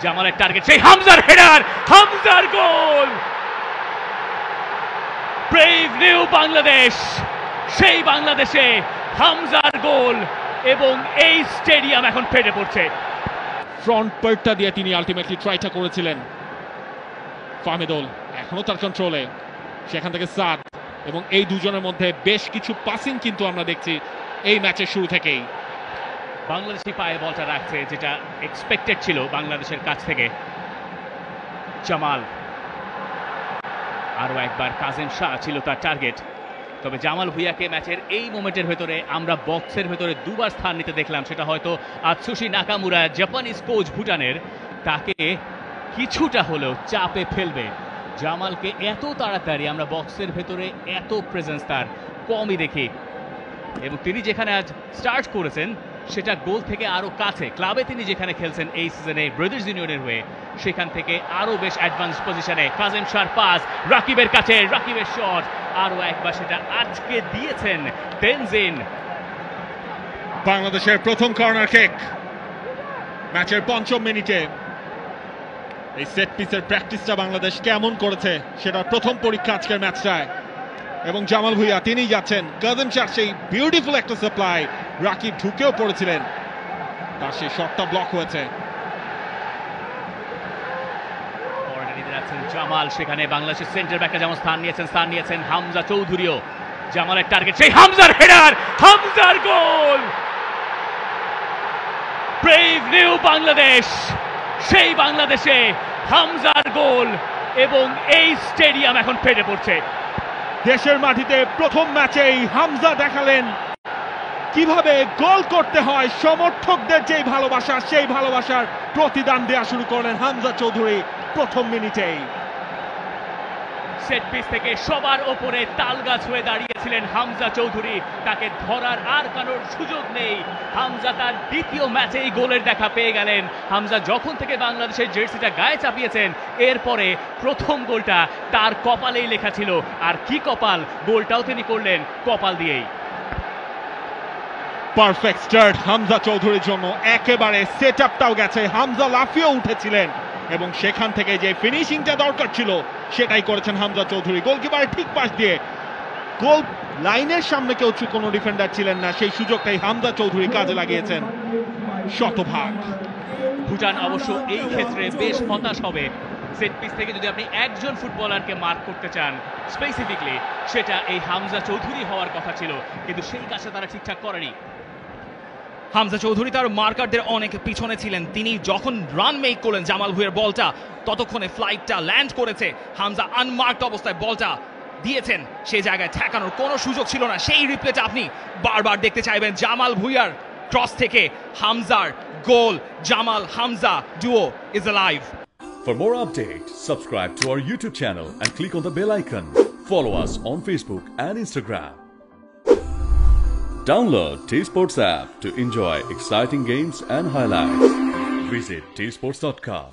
জামালের টার্গেট, সেই হামজার হেডার, হামজার গোল। ব্রেভ নিউ বাংলাদেশ, সেই বাংলাদেশে হামজার গোল এবং এই স্টেডিয়াম এখন ফেটে পড়ছে। ফ্রন্ট পার্টটা দিয়ে তিনি আলটিমেটলি ট্রাইটা করেছিলেন। ফাহমিদুল এখনো তার কন্ট্রোলে, সেখান থেকে সাদ, এবং এই দুজনের মধ্যে বেশ কিছু পাসিং কিন্তু আমরা দেখছি এই ম্যাচের শুরু থেকেই। বাংলাদেশি পায়ে বলটা রাখছে, যেটা এক্সপেক্টেড ছিল বাংলাদেশের কাছ থেকে। জামাল, আরো একবার কাজেম শাহ ছিল তার টার্গেট, তবে জামাল ভুঁইয়াকে ম্যাচের এই মোমেন্টের ভেতরে আমরা বক্সের ভেতরে দুবার স্থান নিতে দেখলাম। সেটা হয়তো আতসুশি নাকামুরা, জাপানিজ কোচ ভুটানের, তাকে কিছুটা হলেও চাপে ফেলবে। জামালকে এত তাড়াতাড়ি আমরা বক্সের ভেতরে এত প্রেজেন্স তার কমই দেখি, এবং তিনি যেখানে আজ স্টার্ট করেছেন সেটা গোল থেকে আরো কাছে। ক্লাবে তিনি যেখানে খেলছেন এই সিজনে ব্রাদার্স ইউনিয়নের হয়ে, সেখান থেকে আরো বেশ অ্যাডভান্স পজিশনে। কাজেম শাহর পাস রাকিবের কাছে, রাকিবের শট, আরো একবার সেটা আটকে দিয়েছেন তেনজিন। বাংলাদেশের প্রথম কর্নার কিক ম্যাচের ৫ম মিনিটে। এই সেট পিসের প্র্যাকটিসটা বাংলাদেশ কেমন করেছে সেটার প্রথম পরীক্ষা আজকের ম্যাচটায়, এবং জামাল ভুঁইয়া তিনি যাচ্ছেন। কাজেম শাহ সেই বিউটিফুল একটা সাপ্লাই, রাকিব ঢুকেও পড়েছিলেন, তার সেই শটটা ব্লক হয়েছে। জামাল, সেখানে বাংলাদেশের সেন্টার ব্যাকে যেমন স্থান নিয়েছেন হামজা চৌধুরীও। জামালের টার্গেট, সেই হামজার হেডার, হামজার গোল। ব্রেভ নিউ বাংলাদেশ, সেই বাংলাদেশে হামজার গোল এবং এই স্টেডিয়াম এখন ফেটে পড়ছে। দেশের মাটিতে প্রথম ম্যাচেই হামজা দেখালেন কিভাবে গোল করতে হয়। সমর্থকদের যেই ভালোবাসা, সেই ভালোবাসার প্রতিদান দেওয়া শুরু করলেন হামজা চৌধুরী প্রথম মিনিটেই। সেট পিস থেকে সবার ওপরে তালগাছ হয়ে দাঁড়িয়েছিলেন হামজা চৌধুরী, তাকে ধরার আর কারোর সুযোগ নেই। হামজা তার দ্বিতীয় ম্যাচেই গোলের দেখা পেয়ে গেলেন। হামজা যখন থেকে বাংলাদেশের জার্সিটা গায়ে চাপিয়েছেন, এরপরে প্রথম গোলটা তার কপালেই লেখা ছিল। আর কি কপাল, গোলটাও তিনি করলেন কপাল দিয়েই। পারফেক্ট স্টার্ট হামজা চৌধুরীর জন্য, একেবারে সেট আপটাও গেছে। হামজা লাফিয়ে উঠেছিলেন এবং সেখান থেকে যে ফিনিশিংটা দরকার ছিল সেটাই করেছেন হামজা চৌধুরী। গোলকিপারের ঠিক পাশ দিয়ে, গোল লাইনের সামনে কেউ কোনো ডিফেন্ডার ছিলেন না, সেই সুযোগটাই হামজা চৌধুরী কাজে লাগিয়েছেন শতভাগ। ভুটান অবশ্য এই ক্ষেত্রে বেশ হতাশ হবে। সেট পিস থেকে যদি আপনি একজন ফুটবলারকে মার্ক করতে চান স্পেসিফিকলি, সেটা এই হামজা চৌধুরী হওয়ার কথা ছিল, কিন্তু সেই কাজটা তারা ঠিকঠাক করেনি। হামজা চৌধুরী তার মার্কারদের অনেক পিছনে ছিলেন। তিনি যখন রান মেক করলেন জামাল ভুঁইয়ার বলটা, ততক্ষণে ফ্লাইটটা ল্যান্ড করেছে। হামজা আনমার্কড অবস্থায় বলটা দিয়েছেন, সেই জায়গায় ঠেকানোর কোনো সুযোগ ছিল না। সেই রিপ্লেটা আপনি বারবার দেখতে চাইবেন। জামাল ভুঁইয়ার ক্রস থেকে হামজার গোল। Jamal Hamza duo is alive. For more updates, subscribe to our YouTube channel and click on the bell icon. Follow us on Facebook and Instagram. Download T-Sports app to enjoy exciting games and highlights. Visit tsports.com.